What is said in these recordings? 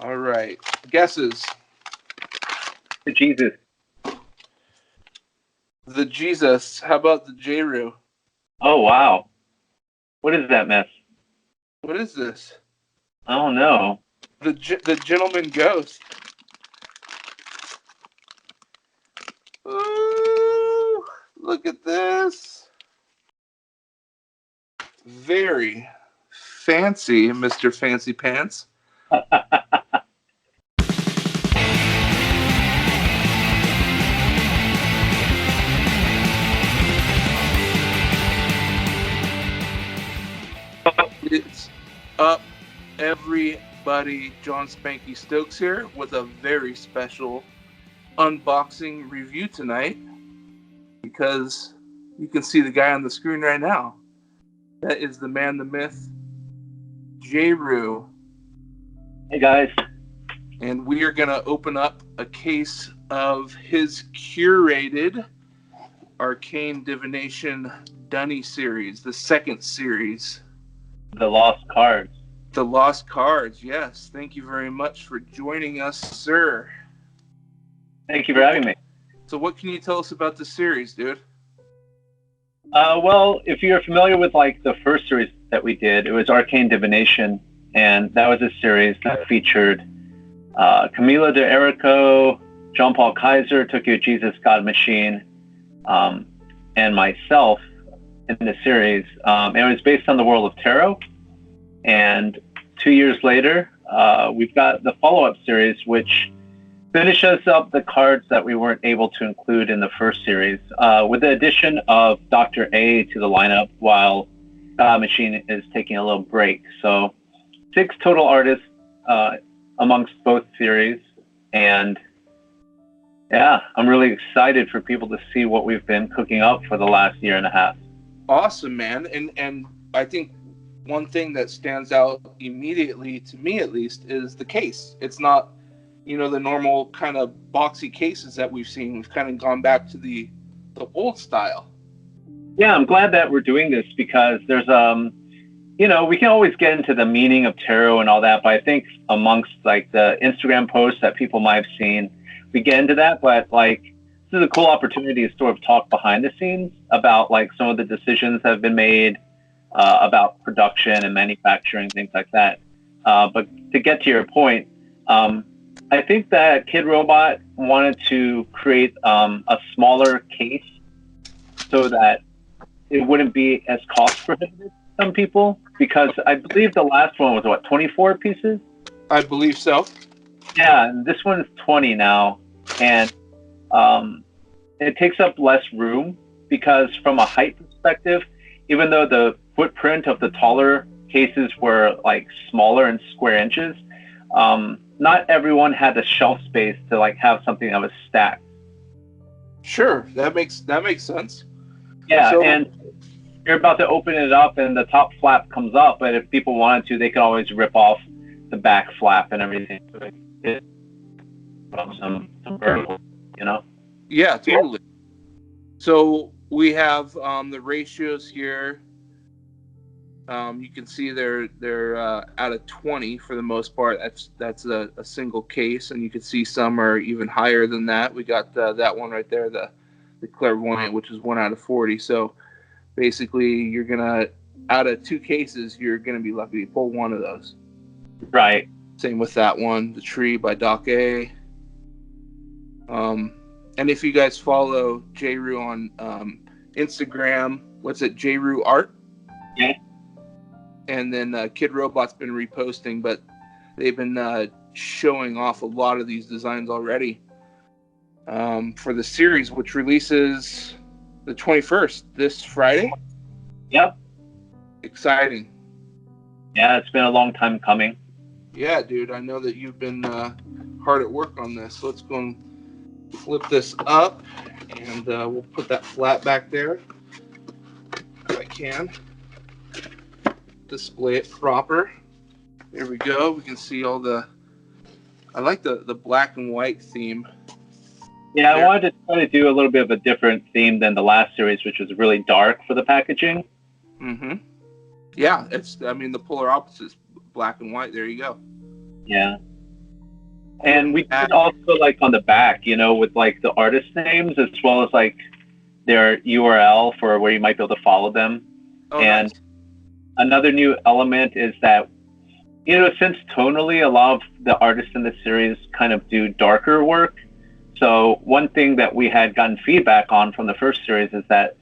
All right. Guesses. The Jesus. The Jesus. How about the J RYU? Oh, wow. What is that mess? What is this? I don't know. The Gentleman Ghost. Ooh, look at this. Very fancy, Mr. Fancy Pants. It's up, everybody. John SpankyStokes here with a very special unboxing review tonight, because you can see the guy on the screen right now. That is the man, the myth, J RYU. Hey, guys. And we are going to open up a case of his curated Arcane Divination Dunny Series, the second series. The Lost Cards. The Lost Cards, yes. Thank you very much for joining us, sir. Thank you for having me. So what can you tell us about the series, dude? Well, if you're familiar with like the first series that we did, it was Arcane Divination, and that was a series that featured Camila de Erico, Jon-Paul Kaiser, Tokyo Jesus God Machine, and myself in the series. It was based on the world of tarot, and 2 years later, we've got the follow-up series, which finishes up the cards that we weren't able to include in the first series, with the addition of Dr. A to the lineup while God Machine is taking a little break. So 6 total artists amongst both series, and yeah, I'm really excited for people to see what we've been cooking up for the last year and a half. Awesome, man. And I think one thing that stands out immediately, to me at least, is the case. It's not, the normal kind of boxy cases that we've seen. We've kind of gone back to the old style. Yeah, I'm glad that we're doing this, because there's we can always get into the meaning of tarot and all that, but I think amongst like the Instagram posts that people might have seen, we get into that, but like this is a cool opportunity to sort of talk behind the scenes about like some of the decisions that have been made, about production and manufacturing, things like that. But to get to your point, I think that Kidrobot wanted to create a smaller case so that it wouldn't be as cost prohibitive to some people, because I believe the last one was 24 pieces? I believe so. Yeah, and this one is 20 now, and it takes up less room, because from a height perspective, even though the footprint of the taller cases were like smaller in square inches, not everyone had the shelf space to like have something that was stacked. Sure, that makes sense. Yeah, so, and you're about to open it up and the top flap comes up, but if people wanted to, they could always rip off the back flap and everything. Some vertical, Yeah, totally. So we have the ratios here. You can see they're out of 20 for the most part. That's a single case, and you can see some are even higher than that. We got that one right there, the Clairvoyant, which is 1 out of 40. So basically, you're gonna, out of 2 cases, you're gonna be lucky to pull one of those. Right. Same with that one, the Tree by Doc A. And if you guys follow J RYU on Instagram, what's it, J RYU Art? Yeah. And then Kidrobot's been reposting, but they've been showing off a lot of these designs already for the series, which releases the 21st, this Friday. Yep. Exciting. Yeah, it's been a long time coming. Yeah, dude, I know that you've been hard at work on this. So let's go and flip this up, and we'll put that flat back there if I can. Display it proper. There we go. We can see all the... I like the black and white theme. Yeah, I wanted to try to do a little bit of a different theme than the last series, which was really dark for the packaging. Mm-hmm. Yeah, the polar opposite is black and white. There you go. Yeah. And we That. did also like on the back, with like the artist names as well as like their URL for where you might be able to follow them. Oh, And nice. another new element is that, since tonally a lot of the artists in the series kind of do darker work. So one thing that we had gotten feedback on from the first series is that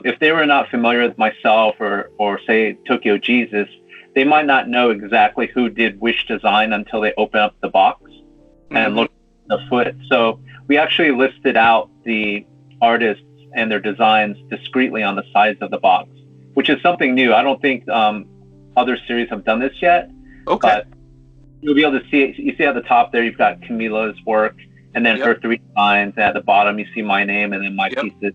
if they were not familiar with myself or say Tokyo Jesus, they might not know exactly who did which design until they open up the box and look at the foot. So we actually listed out the artists and their designs discreetly on the sides of the box, which is something new. I don't think other series have done this yet. Okay. But you'll be able to see it. You see at the top there, you've got Camila's work, and then her 3 designs. And at the bottom, you see my name and then my pieces.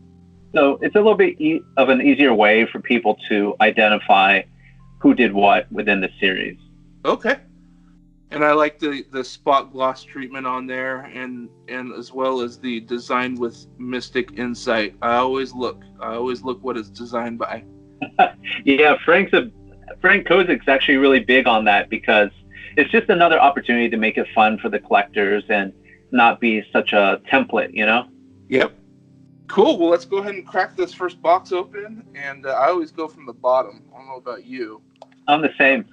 So it's a little bit of an easier way for people to identify who did what within the series. Okay. And I like the spot gloss treatment on there, and as well as the design with mystic insight. I always look what it's designed by. Yeah, Frank Kozik's actually really big on that because it's just another opportunity to make it fun for the collectors and not be such a template, Yep. Cool. Well, let's go ahead and crack this first box open. And I always go from the bottom. I don't know about you. I'm the same.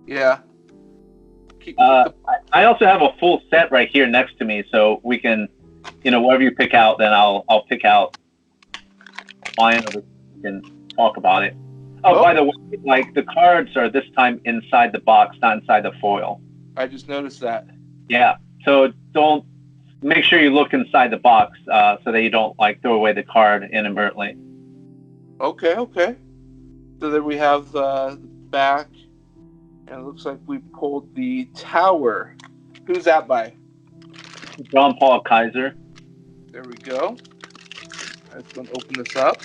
Yeah. I also have a full set right here next to me, so we can, whatever you pick out, then I'll pick out mine, or we can talk about it. Oh, by the way, like the cards are this time inside the box, not inside the foil. I just noticed that. Yeah. So make sure you look inside the box so that you don't like throw away the card inadvertently. Okay. So then we have the back, and it looks like we pulled the Tower. Who's that by? Jon-Paul Kaiser. There we go. I'm just going to open this up.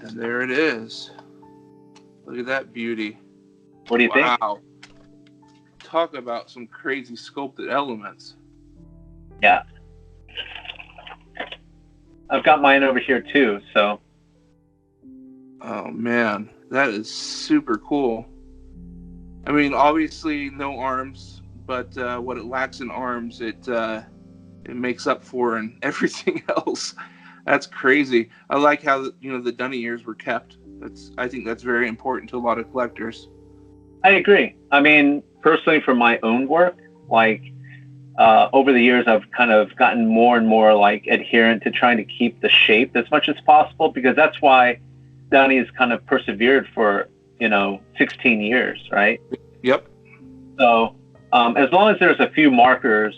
And there it is. Look at that beauty. What do you think? Wow. Talk about some crazy sculpted elements. Yeah. I've got mine over here too, so. Oh man, that is super cool. I mean, obviously no arms, but what it lacks in arms, it makes up for in everything else. That's crazy. I like how the Dunny ears were kept. I think that's very important to a lot of collectors. I agree. I mean, personally, for my own work, like over the years, I've kind of gotten more and more like adherent to trying to keep the shape as much as possible, because that's why Dunny's kind of persevered for 16 years, right? Yep. So as long as there's a few markers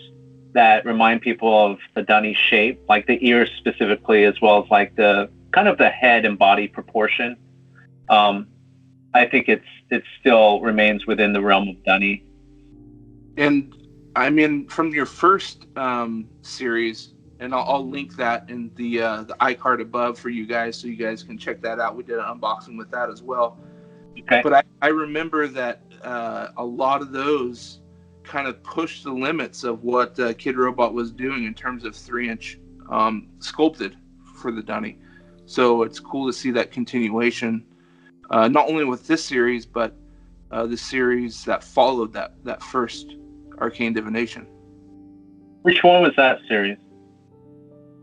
that remind people of the Dunny shape, like the ears specifically, as well as like the kind of the head and body proportion, I think it still remains within the realm of Dunny. And I mean, from your first series, and I'll link that in the iCard above for you guys, so you guys can check that out. We did an unboxing with that as well. Okay. But I remember that a lot of those kind of pushed the limits of what Kidrobot was doing in terms of 3-inch sculpted for the Dunny. So it's cool to see that continuation, not only with this series, but the series that followed that first Arcane Divination. Which one was that series?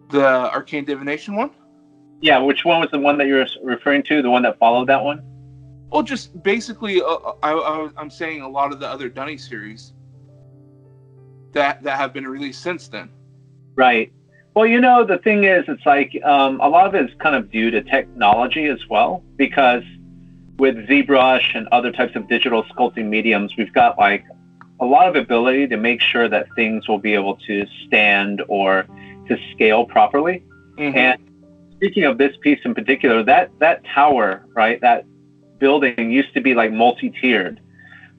The Arcane Divination one? Yeah, which one was the one that you're referring to, the one that followed that one? Well, just basically, I'm saying a lot of the other Dunny series that have been released since then. Right. Well, the thing is, it's like a lot of it is kind of due to technology as well, because with ZBrush and other types of digital sculpting mediums, we've got like a lot of ability to make sure that things will be able to stand or to scale properly. Mm-hmm. And speaking of this piece in particular, that tower, right, that building used to be like multi-tiered,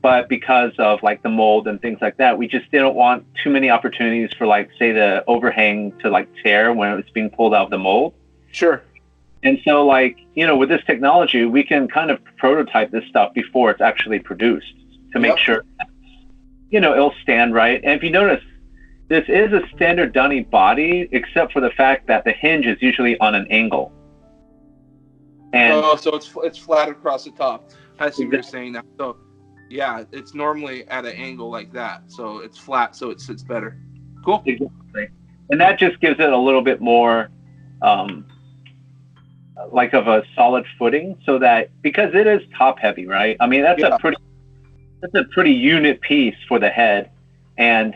but because of like the mold and things like that, we just didn't want too many opportunities for like, say, the overhang to like tear when it was being pulled out of the mold. Sure. And so like, with this technology, we can kind of prototype this stuff before it's actually produced to make sure, it'll stand right. And if you notice, this is a standard Dunny body, except for the fact that the hinge is usually on an angle. And so it's flat across the top. I see what you're saying now. So Yeah, it's normally at an angle like that, so it's flat, so it sits better. Cool. Exactly. And that just gives it a little bit more um, like of a solid footing, so that because it is top heavy, right? I mean, Yeah. that's a pretty unit piece for the head, and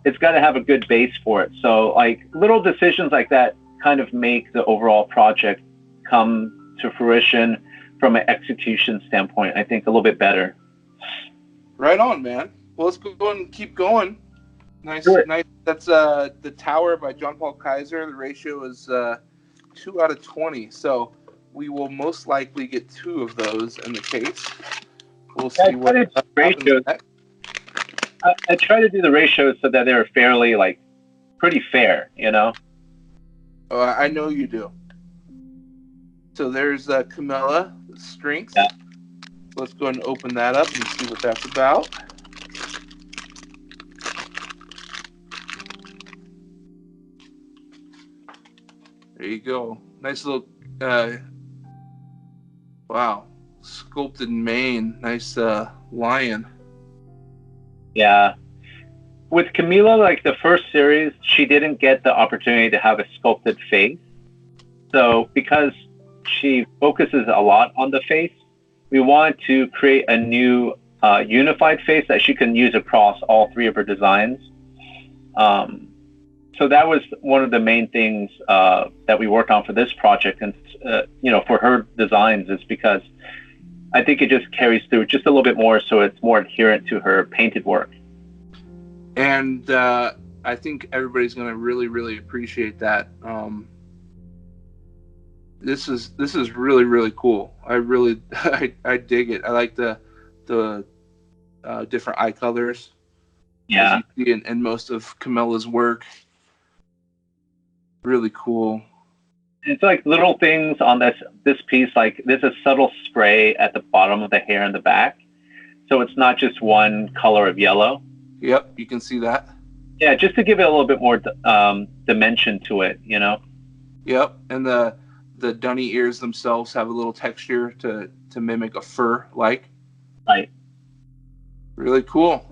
it's got to have a good base for it. So like little decisions like that kind of make the overall project come to fruition from an execution standpoint, I think a little bit better. Right on, man. Well, let's go and keep going. Do Nice, it. nice. That's The Tower by Jon-Paul Kaiser. The ratio is 2 out of 20. So we will most likely get 2 of those in the case. We'll I see try what to do happens ratios. next. I try to do the ratios so that they're fairly like pretty fair, you know. I know you do. So there's Camilla, Strength. Yeah. Let's go and open that up and see what that's about. There you go. Nice little, wow, sculpted mane. Nice lion. Yeah. With Camila, like the first series, she didn't get the opportunity to have a sculpted face. So because she focuses a lot on the face, we wanted to create a new unified face that she can use across all 3 of her designs. So that was one of the main things that we worked on for this project, and for her designs, is because I think it just carries through just a little bit more, so it's more adherent to her painted work. And I think everybody's going to really, really appreciate that. This is really, really cool. I really I dig it. I like the different eye colors, as Yeah. you see in most of Camilla's work. Really cool. It's like little things on this piece, like there's a subtle spray at the bottom of the hair in the back, so it's not just one color of yellow. Yep, you can see that. Yeah, just to give it a little bit more dimension to it, you know. Yep, and the dunny ears themselves have a little texture to mimic a fur, like. Right. Really cool.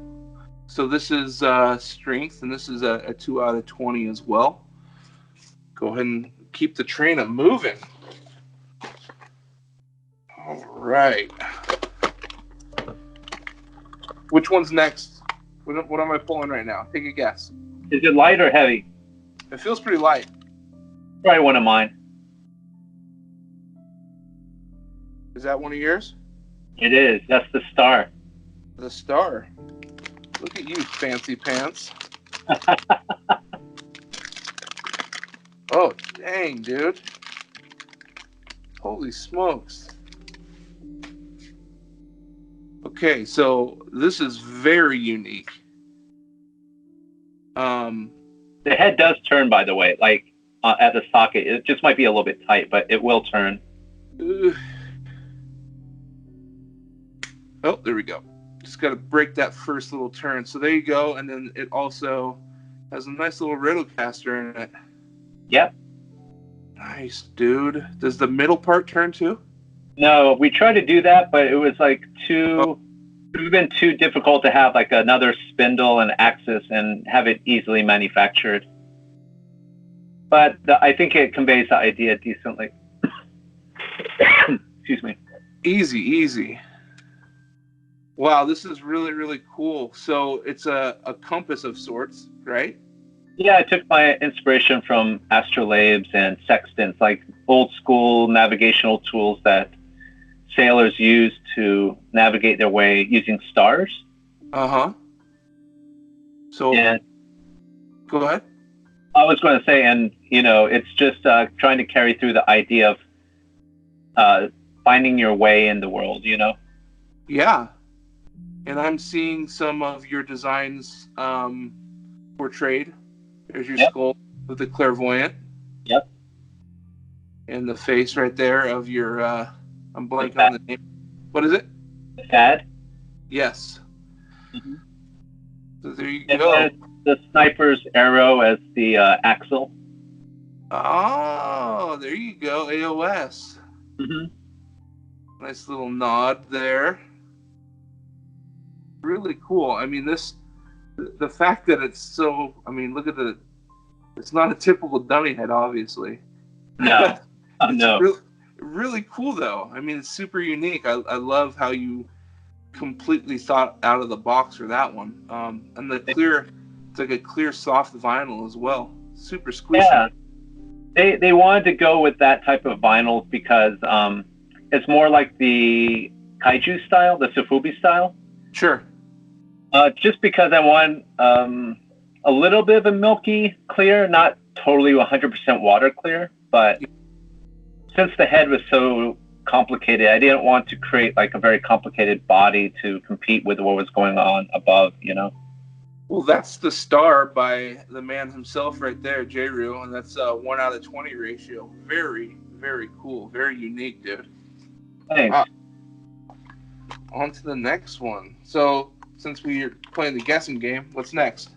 So this is Strength, and this is a 2 out of 20 as well. Go ahead and keep the train a moving. All right. Which one's next? What am I pulling right now? Take a guess. Is it light or heavy? It feels pretty light. Probably one of mine. Is that one of yours? It is. That's the star. The Star. Look at you, fancy pants. Oh, dang, dude. Holy smokes. Okay, so this is very unique. The head does turn, by the way, like at the socket. It just might be a little bit tight, but it will turn. Oh, there we go. Just got to break that first little turn. So there you go. And then it also has a nice little Rotocaster in it. Yep. Nice, dude. Does the middle part turn too? No, we tried to do that, but it was like it would have been too difficult to have like another spindle and axis and have it easily manufactured. But I think it conveys the idea decently. Excuse me. Easy. Wow, this is really, really cool. So it's a compass of sorts, right? Yeah, I took my inspiration from astrolabes and sextants, like old school navigational tools that sailors use to navigate their way using stars. Uh-huh. So And go ahead. I was going to say, and it's just trying to carry through the idea of finding your way in the world, Yeah. And I'm seeing some of your designs portrayed. There's your skull with the Clairvoyant. Yep. And the face right there of your I'm blanking on the name. What is it? Thad. Yes. Mm-hmm. So there you And go. the sniper's arrow as the axle. Oh, there you go. AOS. Mm-hmm. Nice little nod there. really cool. I mean, the fact that it's so. I mean, look at it's not a typical Dunny head, obviously. No, It's no. really cool, though. I mean, it's super unique. I love how you completely thought out of the box for that one. And the clear, it's like a clear, soft vinyl as well. Super squishy. Yeah, they wanted to go with that type of vinyl because it's more like the kaiju style, the Sofubi style. Sure. Just because I want a little bit of a milky clear, not totally 100% water clear, but since the head was so complicated, I didn't want to create like a very complicated body to compete with what was going on above, you know? Well, that's the star by the man himself right there, J RYU, and that's a 1/20 ratio. Very, very cool. Very unique, dude. Thanks. On to the next one. So, since we're playing the guessing game, what's next?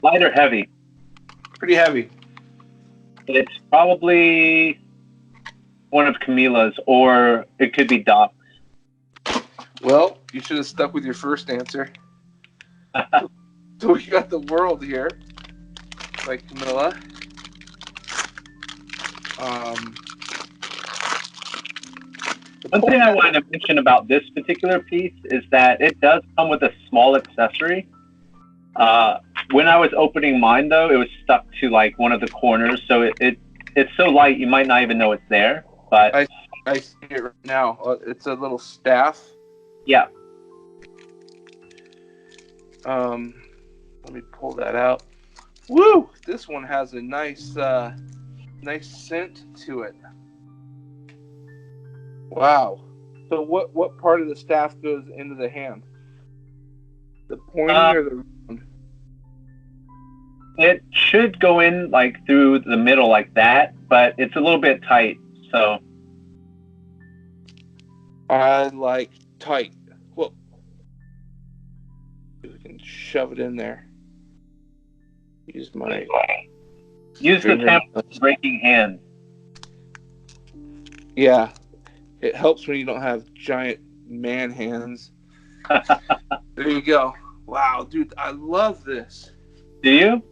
Light or heavy? Pretty heavy. It's probably one of Camila's, or it could be Doc's. Well, you should have stuck with your first answer. So we got the world here by Camilla. One thing I wanted to mention about this particular piece is that it does come with a small accessory. When I was opening mine, though, it was stuck to like one of the corners, so it's so light you might not even know it's there. But I see it right now. It's a little staff. Yeah. Let me pull that out. Woo! This one has a nice scent to it. Wow. So what part of the staff goes into the hand? The pointy or the round? It should go in like through the middle like that, but it's a little bit tight. So I like tight. Whoa. We can shove it in there. Use the camera breaking hand. Yeah. It helps when you don't have giant man hands. There you go. Wow, dude, I love this. Do you?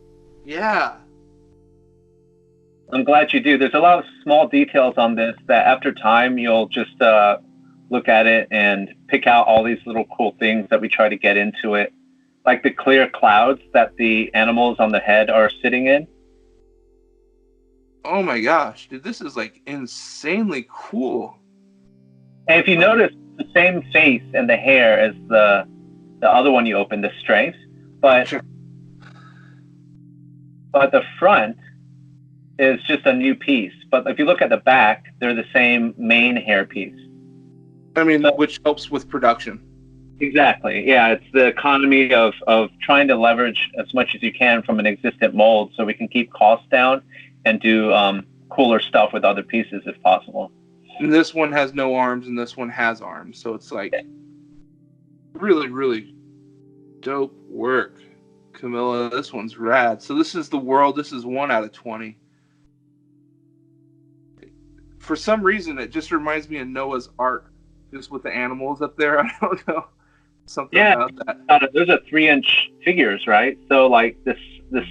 Yeah. I'm glad you do. There's a lot of small details on this that after time you'll just look at it and pick out all these little cool things that we try to get into it. Like the clear clouds that the animals on the head are sitting in. Oh my gosh, dude, this is like insanely cool. And if you notice, the same face and the hair as the other one you opened, the strength, but the front is just a new piece. But if you look at the back, they're the same main hair piece. I mean, which helps with production. Exactly. Yeah, it's the economy of trying to leverage as much as you can from an existent mold so we can keep costs down and do cooler stuff with other pieces if possible. And this one has no arms and this one has arms. So it's like really, really dope work. Camilla, this one's rad. So this is the world. This is 1/20. For some reason, it just reminds me of Noah's Ark, just with the animals up there. I don't know. Something about that. Those are 3-inch figures, right? So like the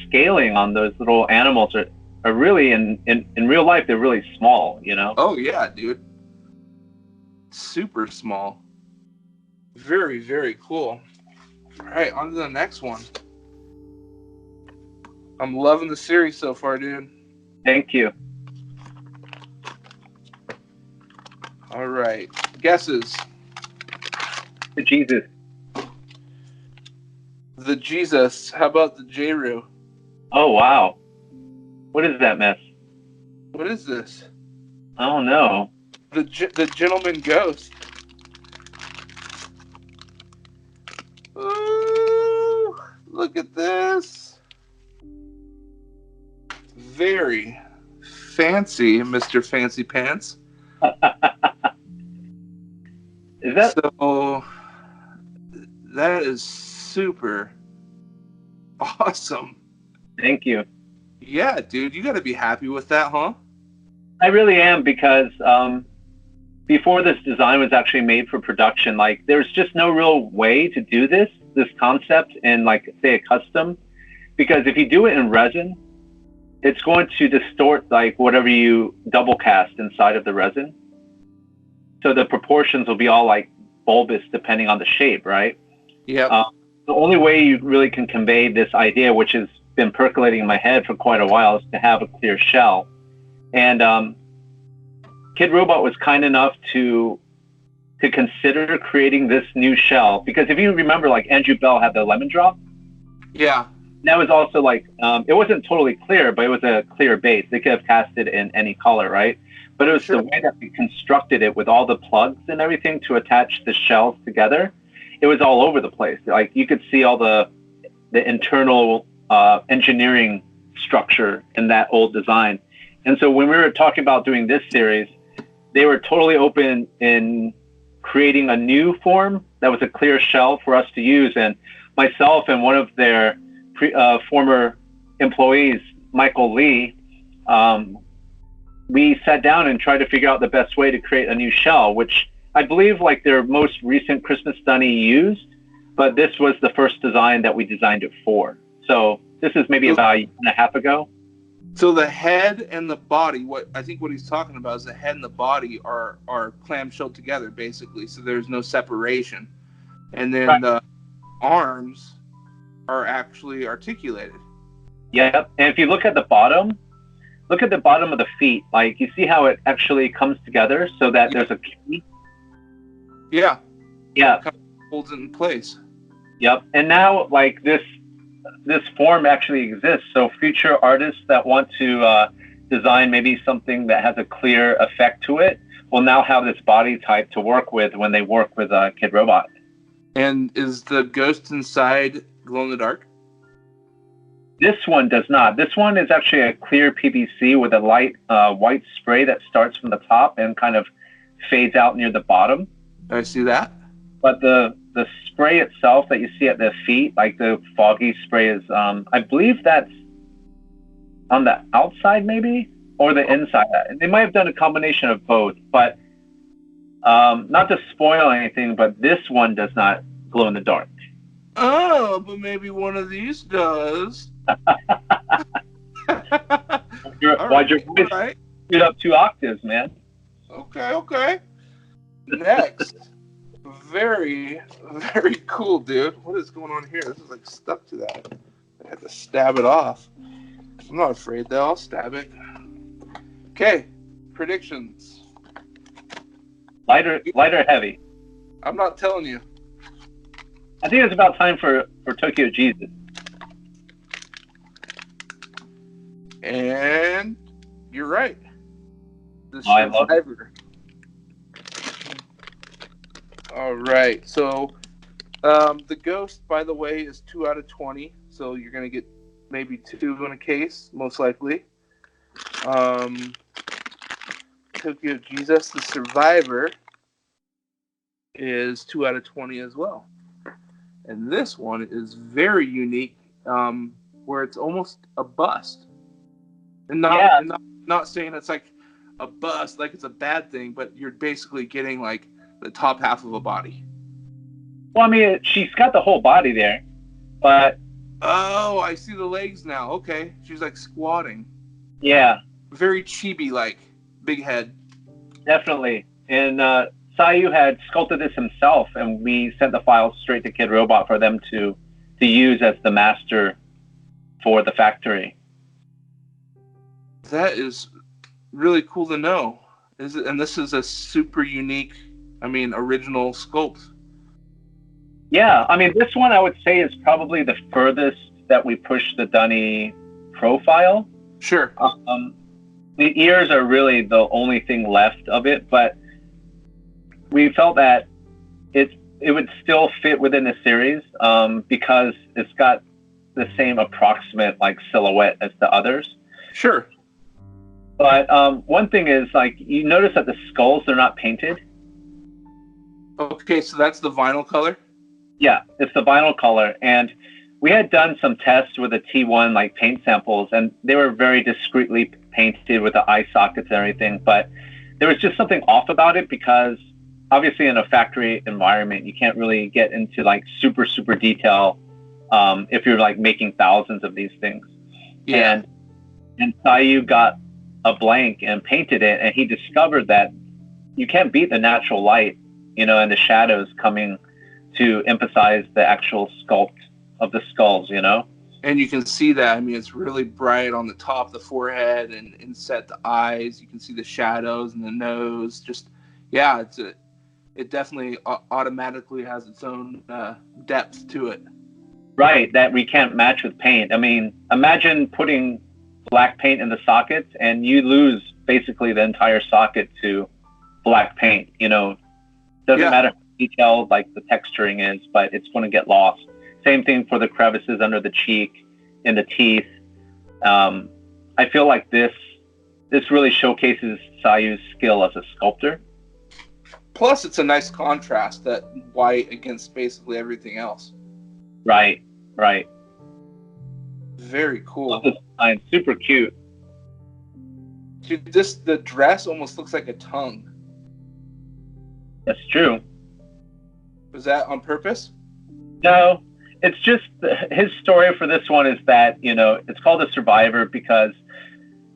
scaling on those little animals are really in real life, they're really small, you know? Oh yeah, dude. Super small. Very, very cool. All right, on to the next one. I'm loving the series so far, dude. Thank you. All right. Guesses. The Jesus. The Jesus. How about the J RYU? Oh, wow. What is that mess? What is this? Oh, no. The Gentleman Ghost. Ooh, look at this. Very fancy, Mr. Fancy Pants. Is that so? That is super awesome. Thank you. Yeah, dude, you got to be happy with that, huh? I really am because before this design was actually made for production, like there's just no real way to do this concept in like say a custom, because if you do it in resin, it's going to distort like whatever you double cast inside of the resin. So the proportions will be all like bulbous depending on the shape, right? Yeah. The only way you really can convey this idea, which has been percolating in my head for quite a while, is to have a clear shell. And Kidrobot was kind enough to consider creating this new shell, because if you remember, like Andrew Bell had the lemon drop. Yeah. That was also like, it wasn't totally clear, but it was a clear base. They could have cast it in any color, right? But it was the way that we constructed it with all the plugs and everything to attach the shells together. It was all over the place. Like you could see all the internal engineering structure in that old design. And so when we were talking about doing this series, they were totally open in creating a new form that was a clear shell for us to use. And myself and one of their former employees, Michael Lee, we sat down and tried to figure out the best way to create a new shell, which I believe like their most recent Christmas Dunny used, but this was the first design that we designed it for. So this is maybe about a year and a half ago. So the head and the body, what he's talking about is the head and the body are clamshell together, basically. So there's no separation. And then the arms are actually articulated. Yep. And if you look at the bottom of the feet, like you see how it actually comes together so that there's a key. Yeah. Yeah. It kind of holds it in place. Yep. And now like this form actually exists. So future artists that want to design maybe something that has a clear effect to it will now have this body type to work with when they work with Kidrobot. And is the ghost inside glow in the dark? This one does not. This one is actually a clear PVC with a light white spray that starts from the top and kind of fades out near the bottom. I see that. But the spray itself that you see at the feet, like the foggy spray, is I believe that's on the outside maybe, or the inside. They might have done a combination of both, but not to spoil anything, but this one does not glow in the dark. Oh, but maybe one of these does. Why'd your voice shoot up 2 octaves, man? Okay. Next. Very, very cool, dude. What is going on here? This is like stuck to that. I had to stab it off. I'm not afraid though. I'll stab it. Okay. Predictions. Lighter, heavy. I'm not telling you. I think it's about time for Tokyo Jesus. And you're right. The I love it. All right. So the ghost, by the way, is 2 out of 20. So you're going to get maybe 2 in a case, most likely. Tokyo Jesus, the survivor, is 2 out of 20 as well. And this one is very unique, where it's almost a bust. And not saying it's like a bust, like it's a bad thing, but you're basically getting like the top half of a body. Well, I mean, she's got the whole body there, but... Oh, I see the legs now. Okay. She's like squatting. Yeah. Very chibi-like. Big head. Definitely. And Sayu had sculpted this himself, and we sent the files straight to Kidrobot for them to use as the master for the factory. That is really cool to know. And this is a super unique, original sculpt. Yeah, I mean, this one I would say is probably the furthest that we push the Dunny profile. Sure. The ears are really the only thing left of it, but we felt that it would still fit within the series because it's got the same approximate like silhouette as the others. Sure. But one thing is, like, you notice that the skulls, they're not painted. Okay, so that's the vinyl color? Yeah, it's the vinyl color. And we had done some tests with the T1 like paint samples, and they were very discreetly painted with the eye sockets and everything. But there was just something off about it because obviously in a factory environment, you can't really get into like super, super detail if you're like making thousands of these things. Yeah. And RYU got a blank and painted it, and he discovered that you can't beat the natural light, you know, and the shadows coming to emphasize the actual sculpt of the skulls, you know? And you can see that. I mean, it's really bright on the top of the forehead and inset the eyes. You can see the shadows and the nose. Just, yeah, it definitely automatically has its own depth to it. Right, that we can't match with paint. I mean, imagine putting black paint in the sockets and you lose basically the entire socket to black paint, you know? Doesn't matter how detailed like the texturing is, but it's going to get lost. Same thing for the crevices under the cheek, in the teeth. I feel like this really showcases RYU's skill as a sculptor. Plus, it's a nice contrast, that white against basically everything else. Right. Very cool. Love this design. Super cute. Dude, the dress almost looks like a tongue. That's true. Was that on purpose? No, it's just his story for this one is that, you know, it's called a survivor because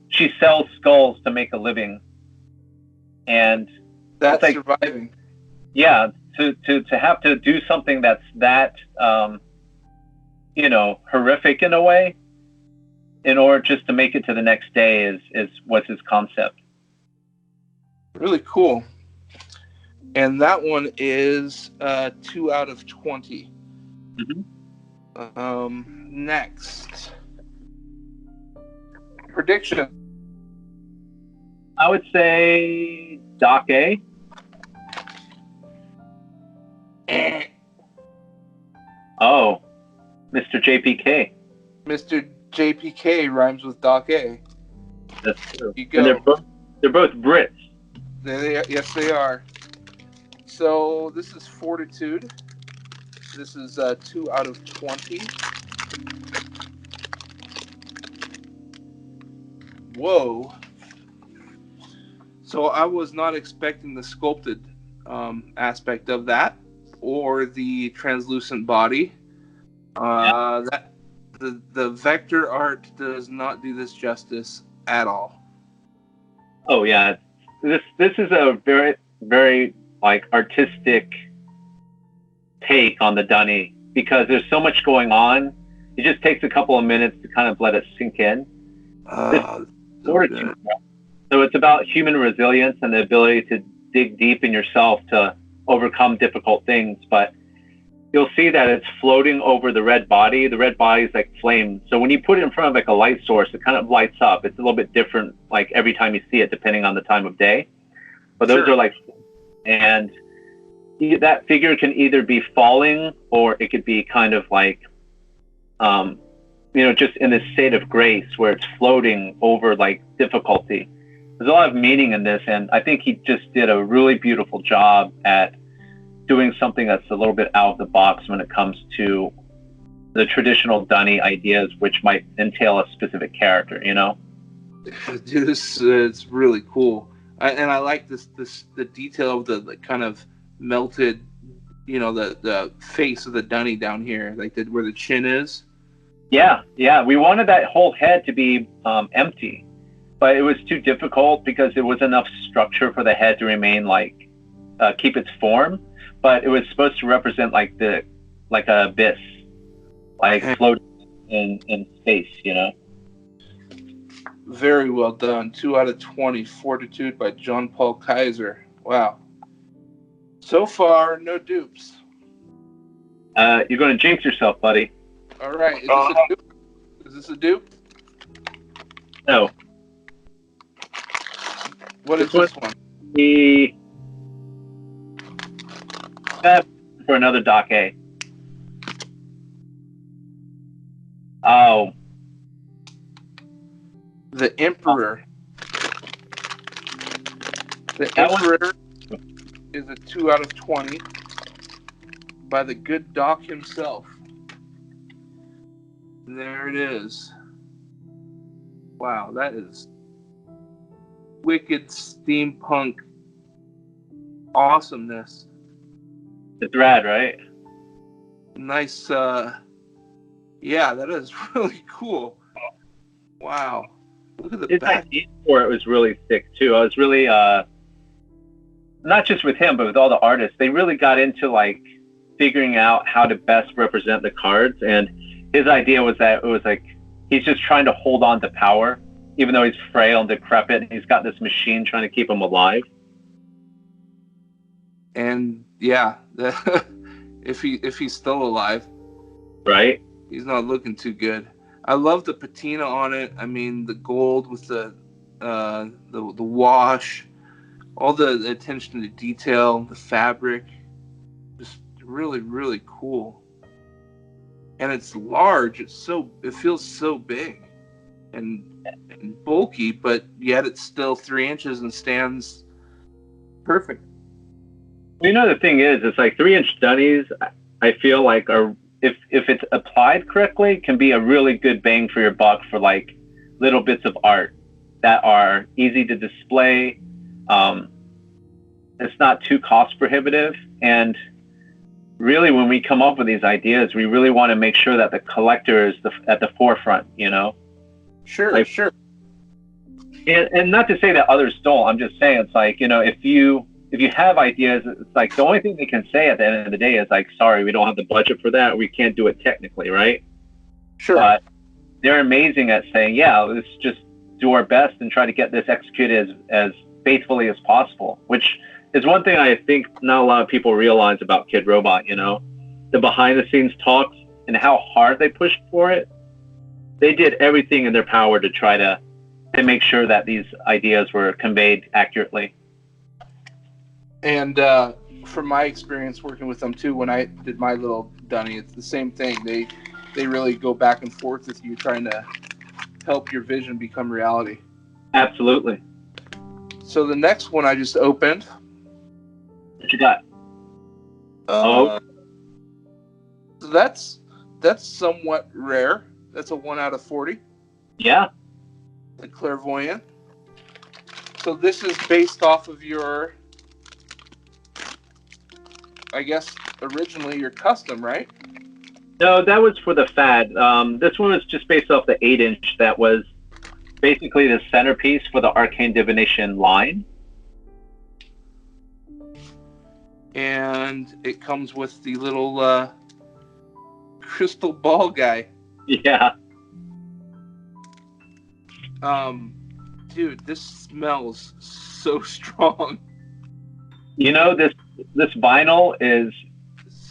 she sells skulls to make a living. And that's like, surviving. Yeah, to have to do something that's that, you know, horrific in a way, in order just to make it to the next day is what's his concept. Really cool. And that one is 2 out of 20. Mm-hmm. Next. Prediction. I would say Doc A. Oh, Mr. JPK. Mr. JPK rhymes with Doc A. That's true. You go. And they're both Brits. Yes, they are. So this is Fortitude. This is 2 out of 20. Whoa. So I was not expecting the sculpted aspect of that, or the translucent body. That the vector art does not do this justice at all. Oh yeah, this is a very, very like artistic take on the Dunny because there's so much going on. It just takes a couple of minutes to kind of let it sink in. So it's about human resilience and the ability to dig deep in yourself to overcome difficult things. But you'll see that it's floating over the red body. The red body is like flame. So when you put it in front of like a light source, it kind of lights up. It's a little bit different, like every time you see it, depending on the time of day. But those are like, and that figure can either be falling or it could be kind of like, you know, just in this state of grace where it's floating over like difficulty. There's a lot of meaning in this, and I think he just did a really beautiful job at doing something that's a little bit out of the box when it comes to the traditional Dunny ideas, which might entail a specific character, you know? Dude, it's really cool. And I like the detail of the kind of melted, you know, the face of the Dunny down here, like where the chin is. Yeah. We wanted that whole head to be empty, but it was too difficult because there was enough structure for the head to remain like keep its form, but it was supposed to represent like an abyss, like floating in space, you know. Very well done. 2 out of 20. Fortitude by Jon-Paul Kaiser. Wow. So far, no dupes. You're going to jinx yourself, buddy. All right. Is this a dupe? Is this a dupe? No. What is this one? For another Doc A. Oh. The Emperor. The Emperor is a 2 out of 20 by the good Doc himself. There it is. Wow, that is wicked steampunk awesomeness. It's rad, right? Nice. Yeah, that is really cool. Wow. Look at the His back. idea for it was really sick too. I was really not just with him, but with all the artists. They really got into like figuring out how to best represent the cards, and his idea was that it was like he's just trying to hold on to power, even though he's frail and decrepit. And he's got this machine trying to keep him alive. And yeah, if he's still alive, right? He's not looking too good. I love the patina on it. I mean, the gold with the wash, all the attention to detail, the fabric, just really, really cool. And it's large. It feels so big and bulky, but yet it's still 3 inches and stands perfect. You know, the thing is, it's like 3-inch Dunnies, I feel like are, if it's applied correctly, can be a really good bang for your buck for like little bits of art that are easy to display. It's not too cost prohibitive. And really, when we come up with these ideas, we really want to make sure that the collector is at the forefront, you know? Sure, like, sure. And not to say that others don't. I'm just saying, it's like, you know, if you have ideas, it's like the only thing they can say at the end of the day is like, sorry, we don't have the budget for that. We can't do it technically, right? Sure. But they're amazing at saying, yeah, let's just do our best and try to get this executed as faithfully as possible, which is one thing I think not a lot of people realize about Kidrobot, you know? The behind the scenes talks and how hard they pushed for it. They did everything in their power to try to make sure that these ideas were conveyed accurately. And from my experience working with them too, when I did my little Dunny, it's the same thing. They really go back and forth with you, trying to help your vision become reality. Absolutely. So the next one I just opened. What you got? So that's somewhat rare. That's a 1 out of 40. Yeah. The Clairvoyant. So this is based off of your, I guess, originally your custom, right? No, that was for the Fad. This one was just based off the 8-inch that was basically the centerpiece for the Arcane Divination line. And it comes with the little crystal ball guy. Yeah. Dude, this smells so strong. You know, this vinyl is,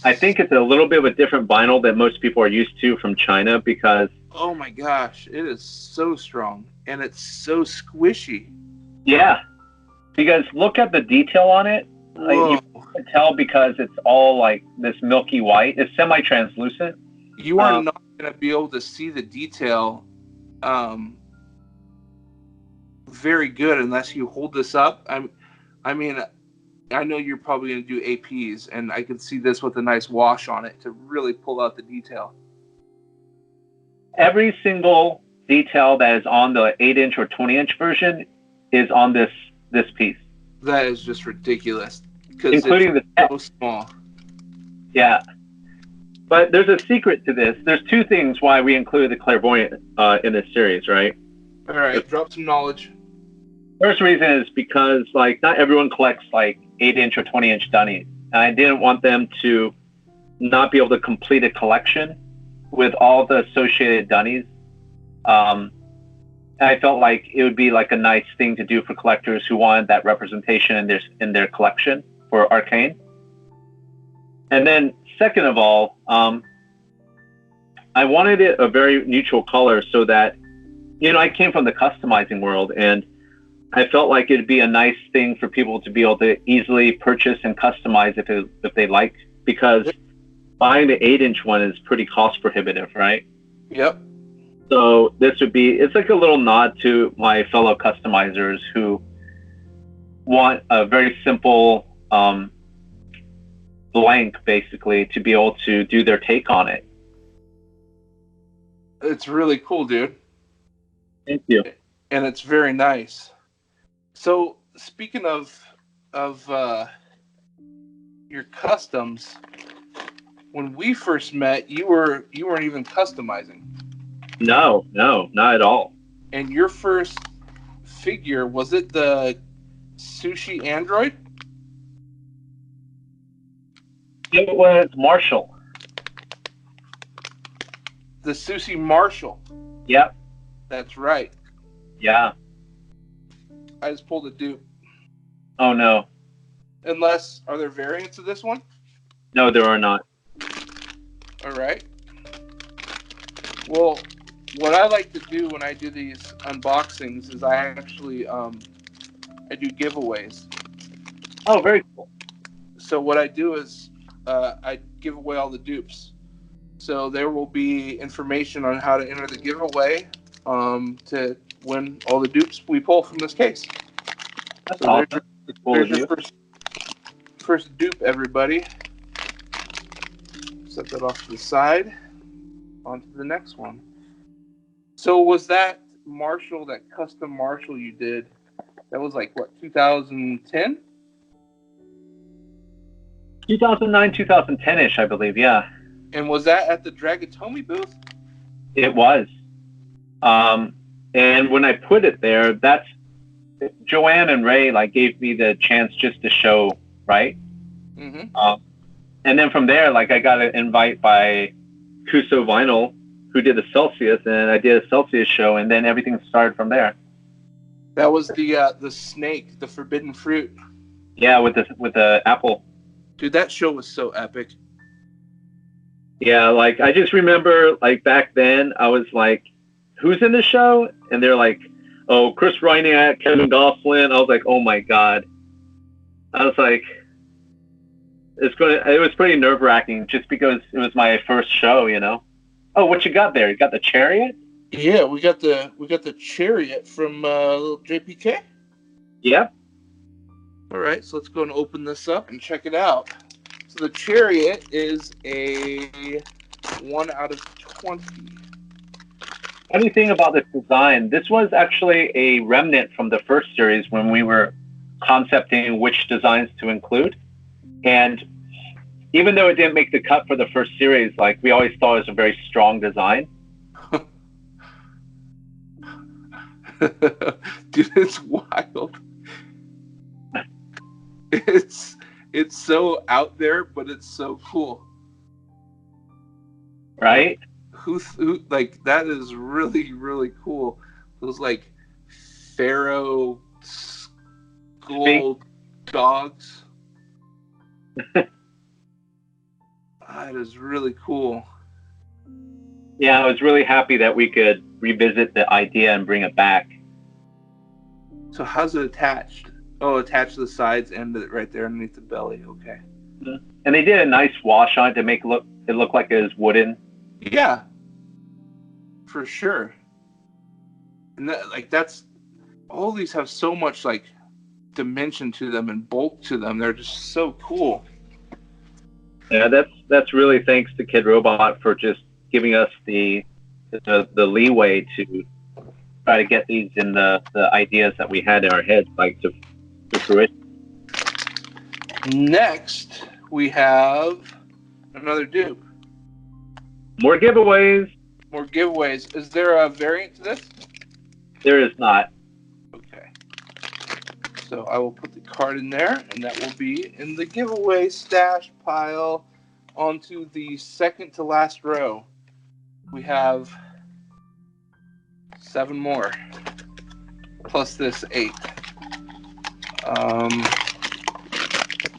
I think it's a little bit of a different vinyl that most people are used to from China because... Oh my gosh, it is so strong. And it's so squishy. Yeah. Because look at the detail on it. Like, you can tell because it's all like this milky white. It's semi-translucent. You are not going to be able to see the detail very good unless you hold this up. I mean, I know you're probably going to do APs, and I can see this with a nice wash on it to really pull out the detail. Every single detail that is on the 8-inch or 20-inch version is on this piece. That is just ridiculous. Including it's the so small. Yeah. But there's a secret to this. There's 2 things why we included the Clairvoyant in this series, right? All right, drop some knowledge. First reason is because like not everyone collects like 8-inch or 20-inch Dunnies. And I didn't want them to not be able to complete a collection with all the associated Dunnies. I felt like it would be like a nice thing to do for collectors who wanted that representation in their collection for Arcane. And then second of all, I wanted it a very neutral color so that, you know, I came from the customizing world and I felt like it'd be a nice thing for people to be able to easily purchase and customize if they like, because buying the 8-inch one is pretty cost prohibitive, right? Yep. So it's like a little nod to my fellow customizers who want a very simple blank, basically, to be able to do their take on it. It's really cool, dude. Thank you. And it's very nice. So speaking of your customs, when we first met, you weren't even customizing, No, not at all. and your first figure, was it the sushi android? It was Marshall. The sushi Marshall. Yep. That's right. Yeah. I just pulled a dupe. Oh no. Unless, are there variants of this one? No, there are not. All right. Well, what I like to do when I do these unboxings is I actually I do giveaways. Oh, very cool. So what I do is I give away all the dupes. So there will be information on how to enter the giveaway to win all the dupes we pull from this case. That's So awesome. It's cool there's of your you. first dupe, everybody. Set that off to the side. On to the next one. So was that Marshall, that custom Marshall you did, that was like, what, 2010? 2009, 2010-ish, I believe. Yeah, And was that at the Dragatomi booth? it was. And when I put it there, that's Joanne and Ray like gave me the chance just to show, right? Mm-hmm. And then from there, like I got an invite by Kuso Vinyl, who did the Celsius, and I did a Celsius show, and then everything started from there. That was the snake, the forbidden fruit. Yeah, with the apple. Dude, that show was so epic. Yeah, like I just remember like back then I was like, who's in the show? And they're like, oh, Chris Reiniak, Kevin Gosselin. I was like, oh my God. I was like, it was pretty nerve wracking just because it was my first show, you know. Oh, what you got there? You got the Chariot? Yeah, we got the Chariot from little JPK. Yep. All right, so let's go and open this up and check it out. So the Chariot is a 1 out of 20. Funny thing about this design, this was actually a remnant from the first series when we were concepting which designs to include. And even though it didn't make the cut for the first series, like we always thought it was a very strong design. Dude, it's wild. It's so out there, but it's so cool. Right? Who like, that is really, really cool. Those like Pharaoh skull dogs. That is really cool. Yeah, I was really happy that we could revisit the idea and bring it back. So how's it attached? Oh, attached to the sides and right there underneath the belly. Okay. And they did a nice wash on it to make it look like it was wooden. Yeah, for sure. And that's all these have so much like dimension to them and bulk to them. They're just so cool. Yeah, that's really thanks to Kidrobot for just giving us the leeway to try to get these in the ideas that we had in our heads, like to fruition. Next, we have another dupe. More giveaways. More giveaways. Is there a variant to this? There is not. Okay. So I will put the card in there, and that will be in the giveaway stash pile. Onto the second to last row. We have 7 more. Plus this 8.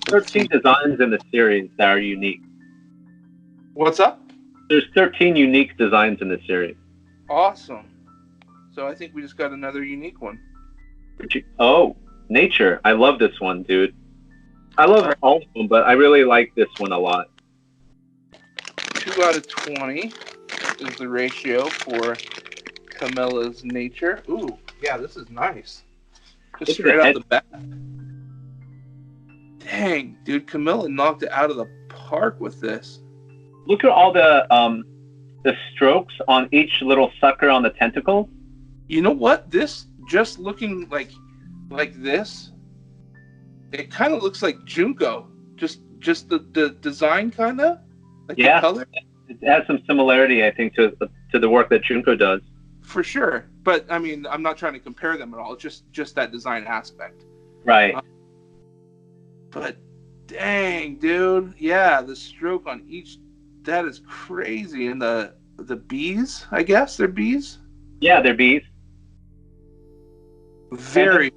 13 designs in the series that are unique. What's up? There's 13 unique designs in the series. Awesome. So I think we just got another unique one. Oh, Nature. I love this one, dude. I love all of them, but I really like this one a lot. 2 out of 20 is the ratio for Camilla's Nature. Ooh, yeah, this is nice. Just straight out the bat. Dang, dude, Camilla knocked it out of the park with this. Look at all the strokes on each little sucker on the tentacle. You know what? This, just looking like like this. It kind of looks like Junko, just the design, kind of like the Yeah, color. it has some similarity, I think, to the work that Junko does. For sure, but I mean, I'm not trying to compare them at all. Just that design aspect. Right. But dang, dude, yeah, the stroke on each, that is crazy. And the bees, I guess they're bees. Yeah, they're bees. And Very,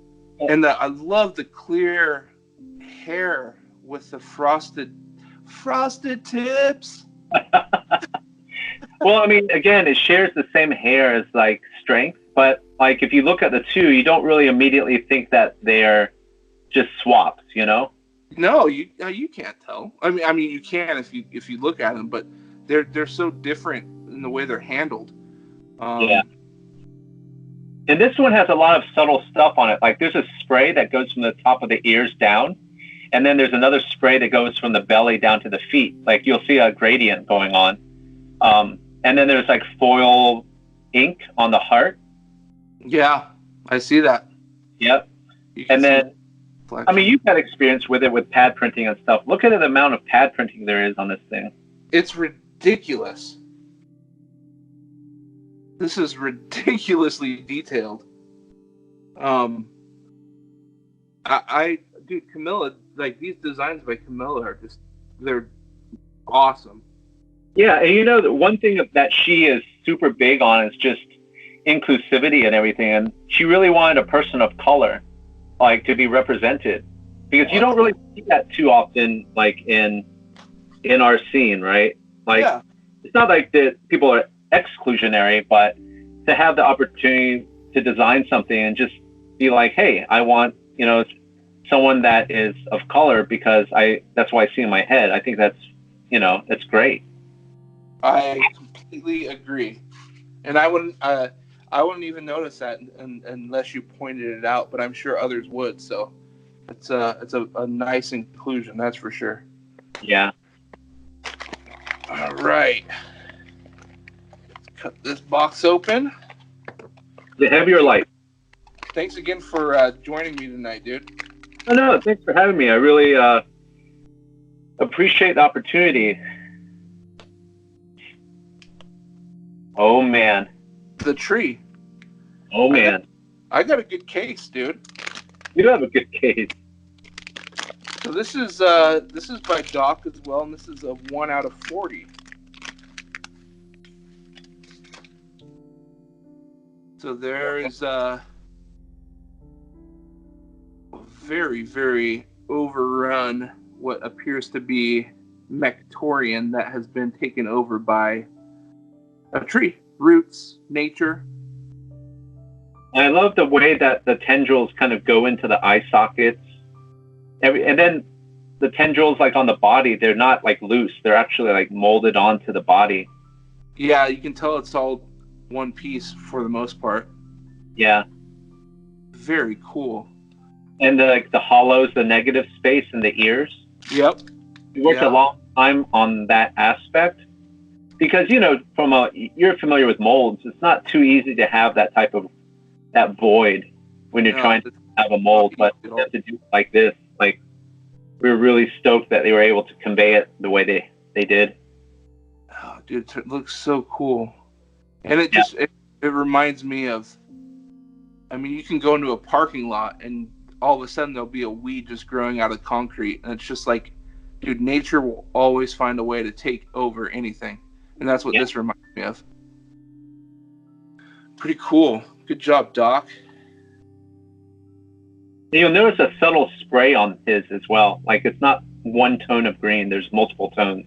and I love the clear hair with the frosted tips. well, I mean, again, it shares the same hair as like strength, but like if you look at the two, you don't really immediately think that they're just swaps, you know? No, you can't tell. I mean, you can if you look at them, but they're so different in the way they're handled. Yeah. Um, And this one has a lot of subtle stuff on it. Like there's a spray that goes from the top of the ears down, and then there's another spray that goes from the belly down to the feet. Like you'll see a gradient going on. And then there's like foil ink on the heart. yeah, I see that. Yep. You can And see then, I mean, you've had experience with it with pad printing and stuff. Look at the amount of pad printing there is on this thing. it's ridiculous. This is ridiculously detailed. Um, dude, Camilla, like these designs by Camilla are they're awesome. Yeah, and you know, the one thing that she is super big on is just inclusivity and everything. And she really wanted a person of color, like, to be represented, because you don't really see that too often, like in our scene, right? Like, Yeah, it's not like that people are exclusionary, but to have the opportunity to design something and just be like, hey, I want, you know, someone that is of color because that's what I see in my head. I think that's, you know, it's great. I completely agree, and I wouldn't even notice that unless you pointed it out. But I'm sure others would. So it's a nice inclusion, that's for sure. Yeah. All right, cut this box open. The heavier light. Thanks again for joining me tonight, dude. Oh, no, thanks for having me. I really appreciate the opportunity. Oh, man. The tree. Oh, man. I got a good case, dude. You have a good case. So this is by Doc as well, and this is a 1 out of 40. So there is a very, very overrun what appears to be Mectorian that has been taken over by a tree. Roots, nature. And I love the way that the tendrils kind of go into the eye sockets. And then the tendrils, like on the body, they're not like loose. They're actually like molded onto the body. Yeah, you can tell it's all one piece for the most part. Yeah. Very cool. And like the hollows, the negative space in the ears. Yep. We worked a long time on that aspect because, you know, you're familiar with molds. It's not too easy to have that type of, that void when you're trying to have a mold, but you have to do it like this. Like, we were really stoked that they were able to convey it the way they did. Oh, dude, it looks so cool. And it just, it reminds me of, I mean, you can go into a parking lot and all of a sudden there'll be a weed just growing out of concrete. And it's just like, dude, nature will always find a way to take over anything. And that's what this reminds me of. Pretty cool. Good job, Doc. You'll notice a subtle spray on his as well. Like, it's not one tone of green. There's multiple tones.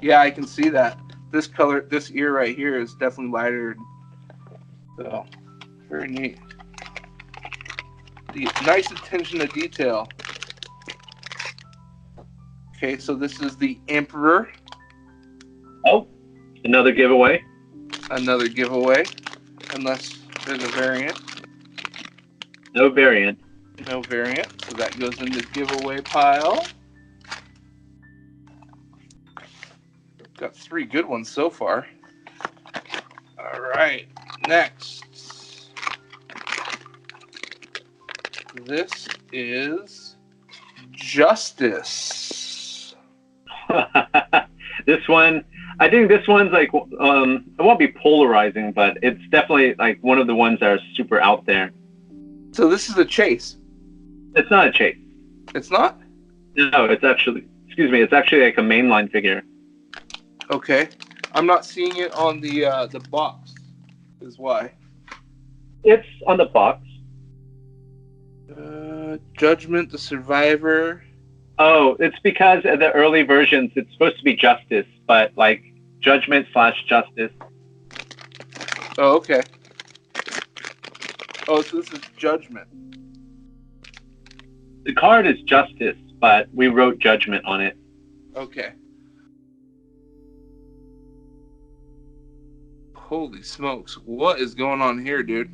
Yeah, I can see that. This color, this ear right here is definitely lighter. So, very neat. Nice attention to detail. Okay, so this is the Emperor. Oh, another giveaway. Another giveaway. Unless there's a variant. No variant. No variant. So that goes in the giveaway pile. Got 3 good ones so far. All right. Next. This is Justice. This one, I think this one's like, it won't be polarizing, but it's definitely like one of the ones that are super out there. So this is a chase. It's not a chase. It's not? No, it's actually, excuse me, it's actually like a mainline figure. Okay. I'm not seeing it on the box, is why. It's on the box. Judgment, the Survivor. Oh, it's because of the early versions, it's supposed to be Justice, but like Judgment/Justice. Oh, okay. Oh, so this is Judgment. The card is Justice, but we wrote Judgment on it. Okay. Holy smokes. What is going on here, dude?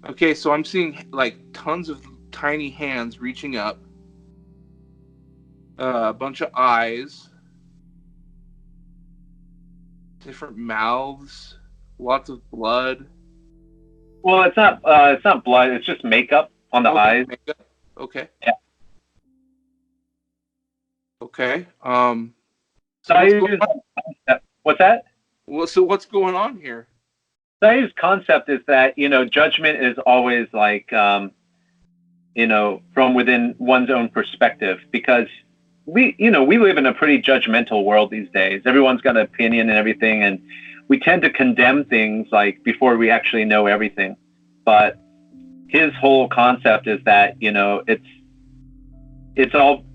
Okay, so I'm seeing like tons of tiny hands reaching up. A bunch of eyes. Different mouths. Lots of blood. Well, it's not blood, it's just makeup on the eyes. Makeup. Okay. Yeah. Okay. What's that? Well, so what's going on here? Sayu's concept is that, judgment is always like, from within one's own perspective, because we live in a pretty judgmental world these days. Everyone's got an opinion and everything, and we tend to condemn things like before we actually know everything. But his whole concept is that, it's all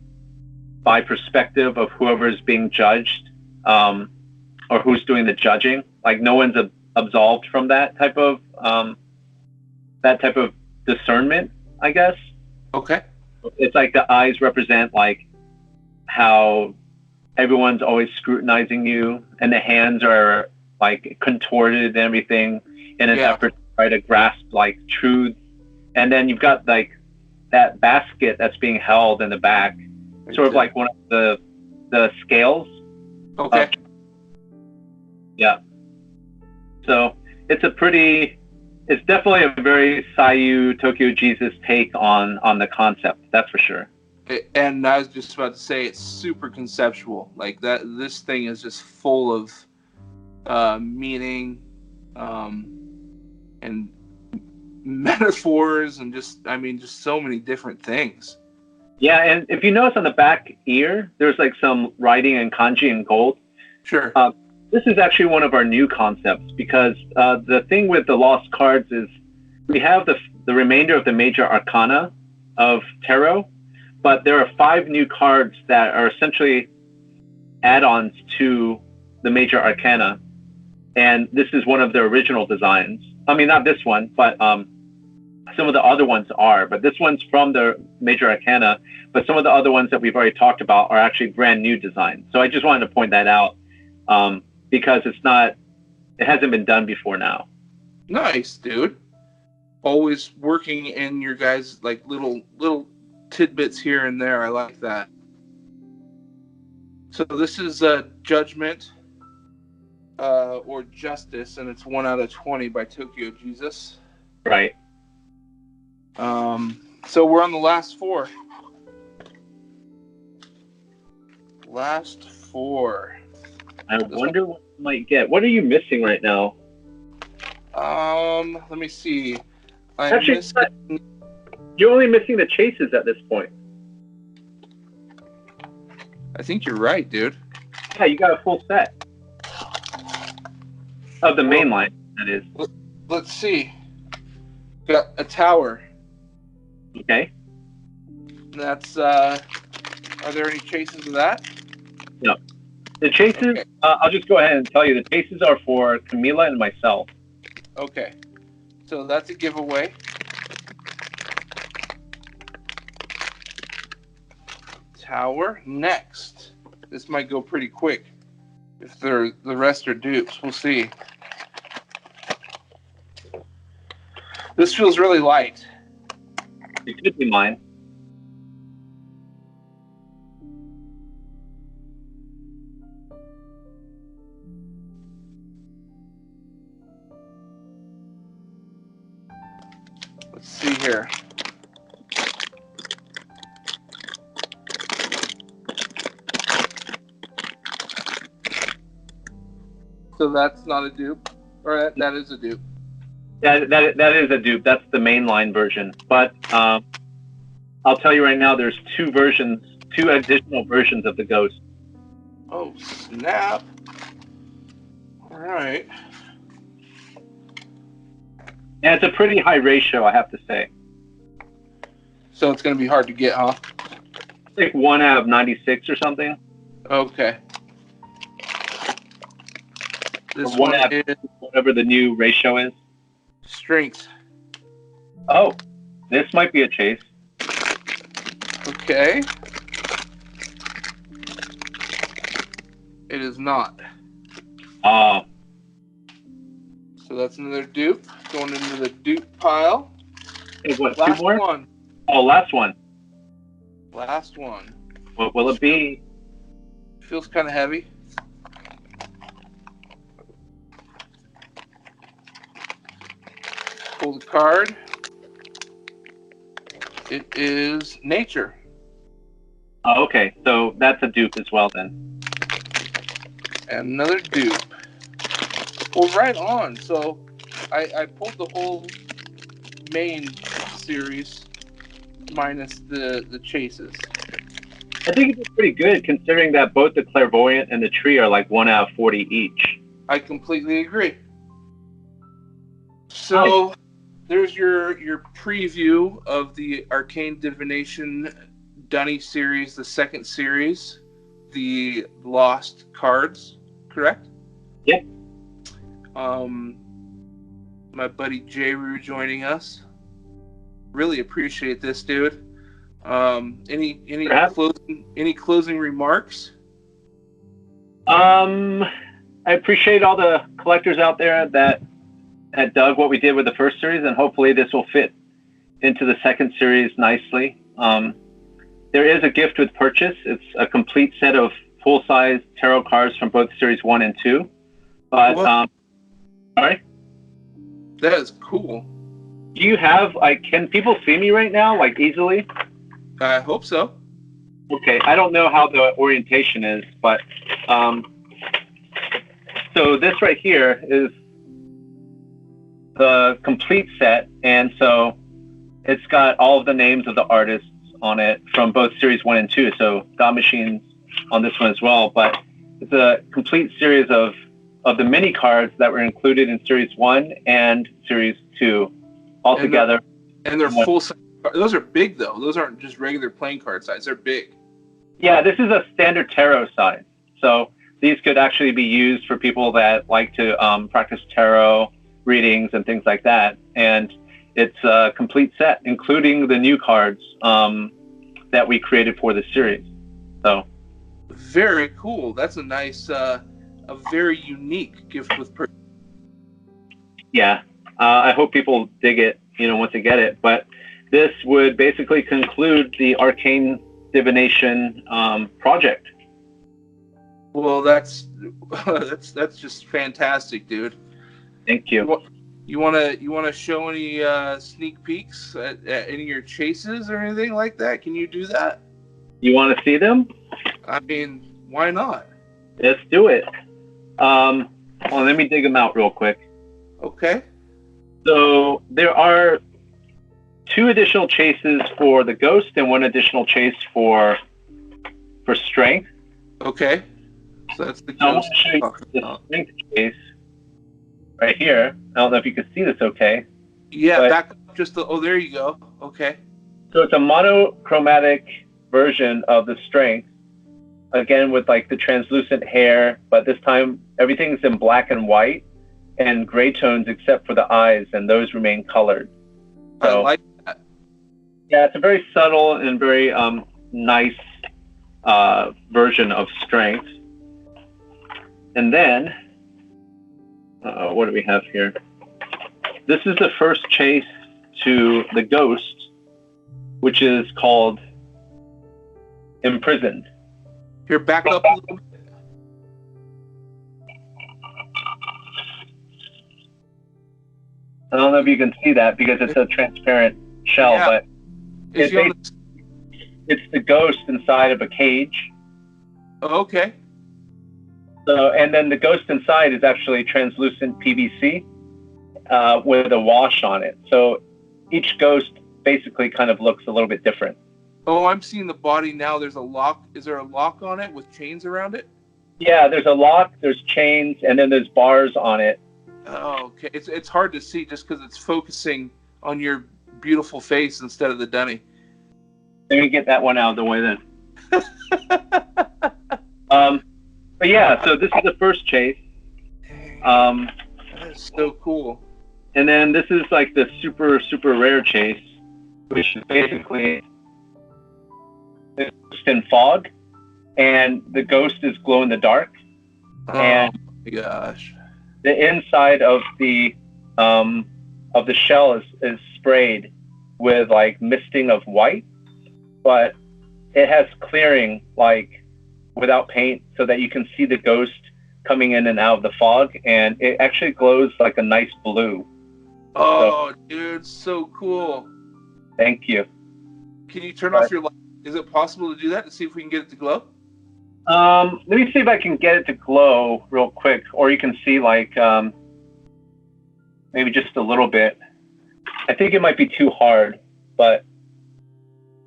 by perspective of whoever's being judged, or who's doing the judging. Like no one's absolved from that type of discernment, I guess. Okay. It's like the eyes represent like how everyone's always scrutinizing you, and the hands are like contorted and everything in an effort to try to grasp like truth. And then you've got like that basket that's being held in the back, sort of like one of the scales. Okay. Yeah. So it's definitely a very Sayu Tokyo Jesus take on the concept. That's for sure. And I was just about to say, it's super conceptual. Like that, this thing is just full of meaning, and metaphors, and just so many different things. Yeah, and if you notice on the back ear, there's like some writing in kanji in gold. Sure. This is actually one of our new concepts, because the thing with the lost cards is we have the remainder of the major arcana of tarot, but there are 5 new cards that are essentially add-ons to the major arcana, and this is one of the original designs. I mean, not this one, but some of the other ones are, but this one's from the major arcana, but some of the other ones that we've already talked about are actually brand new designs. So I just wanted to point that out, because it hasn't been done before now. Nice, dude. Always working in your guys' like little tidbits here and there. I like that. So this is Judgment, or Justice, and it's 1 out of 20 by Tokyo Jesus. Right. So we're on the last 4. Last 4. I wonder what you might get. What are you missing right now? Let me see. You're only missing the chases at this point. I think you're right, dude. Yeah, you got a full set of the main line. That is. Let's see. Got a tower. Okay. That's. Are there any chases of that? No. The chases. Okay. I'll just go ahead and tell you. The chases are for Camila and myself. Okay. So that's a giveaway. Tower. Next. This might go pretty quick. If the rest are dupes, we'll see. This feels really light. It could be mine. Let's see here. So that's not a dupe, or that is a dupe. Yeah, that is a dupe. That's the mainline version. But I'll tell you right now, there's two additional versions of the Ghost. Oh, snap. All right. And it's a pretty high ratio, I have to say. So it's going to be hard to get, huh? It's like 1 out of 96 or something. Okay. This Or one one out is whatever the new ratio is. strength. Oh, this might be a chase. Okay. It is not. Oh. So that's another dupe going into the dupe pile. Hey, what, Last two more? one. Oh, last one. Last one. What will it be? Feels kind of heavy. Pull the card. It is nature. Oh, okay. So that's a dupe as well then. And another dupe. Well, right on. So I pulled the whole main series minus the chases. I think it's pretty good considering that both the Clairvoyant and the Tree are like 1 out of 40 each. I completely agree. So there's your preview of the Arcane Divination Dunny Series, the second series, the Lost Cards, correct? Yep. My buddy J RYU joining us. Really appreciate this, dude. Any closing remarks? I appreciate all the collectors out there that dug what we did with the first series, and hopefully this will fit into the second series nicely. There is a gift with purchase. It's a complete set of full-size tarot cards from both series 1 and 2. But sorry? That is cool. Do you have, like, can people see me right now, like, easily? I hope so. Okay, I don't know how the orientation is, but so this right here is the complete set, and so it's got all of the names of the artists on it from both series 1 and 2. So God Machines on this one as well, but it's a complete series of the mini cards that were included in series 1 and series 2 all together. And they're full size. Those are big though. Those aren't just regular playing card size. They're big. Yeah, this is a standard tarot size. So these could actually be used for people that like to practice tarot readings and things like that. And it's a complete set, including the new cards that we created for the series. So very cool. That's a nice, a very unique gift with purchase. Yeah, I hope people dig it, once they get it. But this would basically conclude the Arcane Divination project. Well, that's just fantastic, dude. Thank you. You wanna show any sneak peeks at any of your chases or anything like that? Can you do that? You want to see them? I mean, why not? Let's do it. Let me dig them out real quick. Okay. So there are 2 additional chases for the Ghost and 1 additional chase for Strength. Okay. So that's the I'm Ghost. going to show you the Strength chase right here. I don't know if you can see this okay. Yeah, back up just there you go. Okay. So it's a monochromatic version of the Strength, again with like the translucent hair, but this time everything's in black and white and gray tones except for the eyes, and those remain colored. So, I like that. Yeah, it's a very subtle and very nice version of Strength. And then, what do we have here? This is the first chase to the Ghost, which is called Imprisoned. Here, back up a little bit. I don't know if you can see that because it's a transparent shell, Yeah. but Is he on it's the ghost inside of a cage. Oh, okay. So, and then the ghost inside is actually translucent PVC with a wash on it. So each ghost basically kind of looks a little bit different. Oh, I'm seeing the body now. There's a lock. Is there a lock on it with chains around it? Yeah, there's a lock, there's chains, and then there's bars on it. Oh, okay. It's hard to see just because it's focusing on your beautiful face instead of the Dunny. Let me get that one out of the way then. But yeah, so this is the first chase. That is so cool. And then this is like the super, super rare chase, which is basically the ghost in fog, and the ghost is glow in the dark. And my gosh. The inside of the shell is sprayed with like misting of white, but it has clearing like without paint so that you can see the ghost coming in and out of the fog, and it actually glows like a nice blue. Oh, dude, so cool. Thank you. Can you turn off your light? Is it possible to do that to see if we can get it to glow? Let me see if I can get it to glow real quick, or you can see like maybe just a little bit. I think it might be too hard, but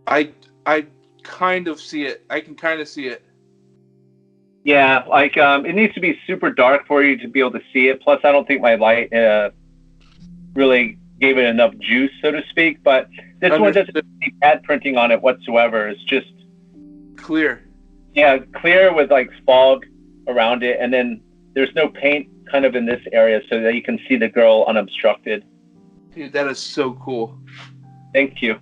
I kind of see it. I can kind of see it. Yeah, like it needs to be super dark for you to be able to see it. Plus, I don't think my light really gave it enough juice, so to speak. But this one doesn't have any pad printing on it whatsoever. It's just clear. Yeah, clear with like fog around it, and then there's no paint kind of in this area so that you can see the girl unobstructed. Dude, that is so cool. Thank you.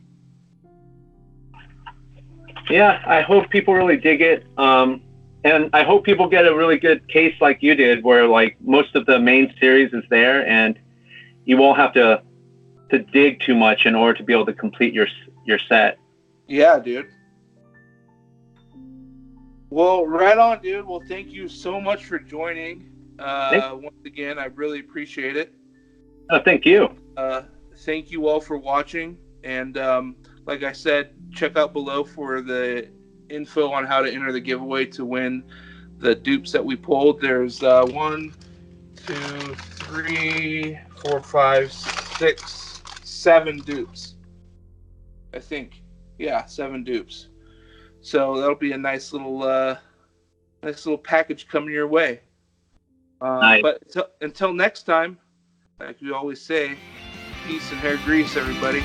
Yeah, I hope people really dig it. And I hope people get a really good case like you did, where like most of the main series is there, and you won't have to dig too much in order to be able to complete your set. Yeah, dude. Well, right on, dude. Well, thank you so much for joining. Once again, I really appreciate it. Oh, thank you. Thank you all for watching. And like I said, check out below for the info on how to enter the giveaway to win the dupes that we pulled. There's 1, 2, 3, 4, 5, 6, 7 dupes. I think. Yeah, 7 dupes. So that'll be a nice little package coming your way. Nice. But until next time, like we always say, peace and hair grease, everybody.